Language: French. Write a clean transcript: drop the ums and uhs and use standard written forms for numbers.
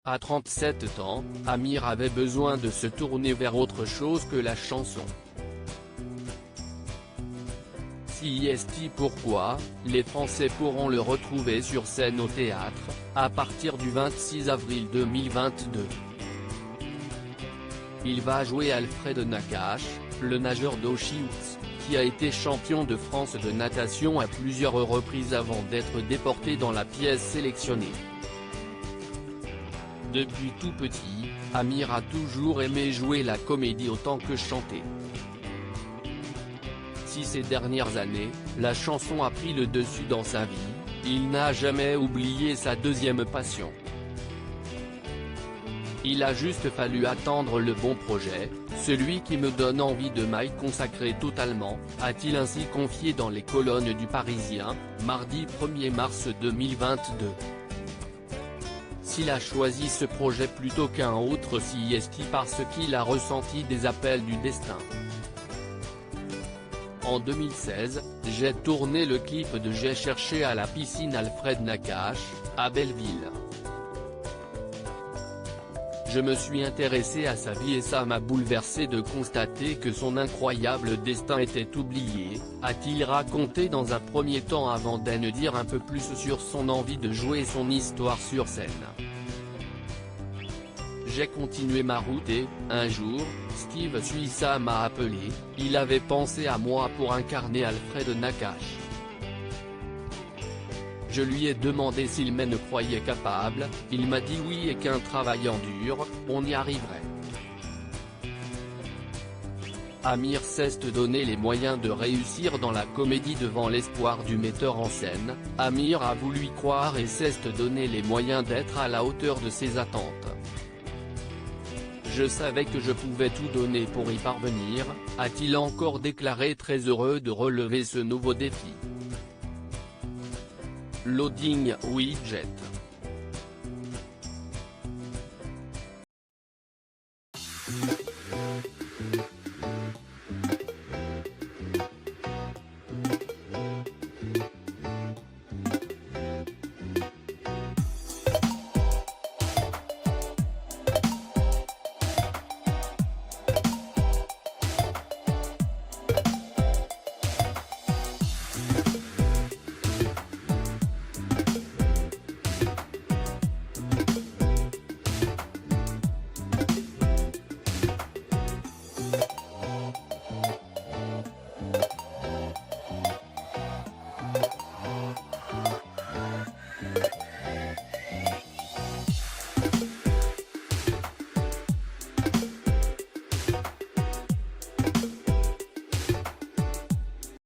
À 37 ans, Amir avait besoin de se tourner vers autre chose que la chanson. CIST Pourquoi, les Français pourront le retrouver sur scène au théâtre, à partir du 26 avril 2022. Il va jouer Alfred Nakache, le nageur d'Auschwitz, qui a été champion de France de natation à plusieurs reprises avant d'être déporté dans la pièce sélectionnée. Depuis tout petit, Amir a toujours aimé jouer la comédie autant que chanter. Si ces dernières années, la chanson a pris le dessus dans sa vie, il n'a jamais oublié sa deuxième passion. Il a juste fallu attendre le bon projet, celui qui me donne envie de m'y consacrer totalement, a-t-il ainsi confié dans les colonnes du Parisien, mardi 1er mars 2022. S'il a choisi ce projet plutôt qu'un autre CIST parce qu'il a ressenti des appels du destin. En 2016, j'ai tourné le clip de J'ai cherché à la piscine Alfred Nakache, à Belleville. Je me suis intéressé à sa vie et ça m'a bouleversé de constater que son incroyable destin était oublié, a-t-il raconté dans un premier temps avant d'en dire un peu plus sur son envie de jouer son histoire sur scène. J'ai continué ma route et, un jour, Steve Suissa m'a appelé, il avait pensé à moi pour incarner Alfred Nakache. Je lui ai demandé s'il me croyait capable, il m'a dit oui et qu'en travaillant dur, on y arriverait. Amir s'est donné les moyens de réussir dans la comédie devant l'espoir du metteur en scène, Amir a voulu y croire et s'est donné les moyens d'être à la hauteur de ses attentes. Je savais que je pouvais tout donner pour y parvenir, a-t-il encore déclaré très heureux de relever ce nouveau défi. Loading Widget.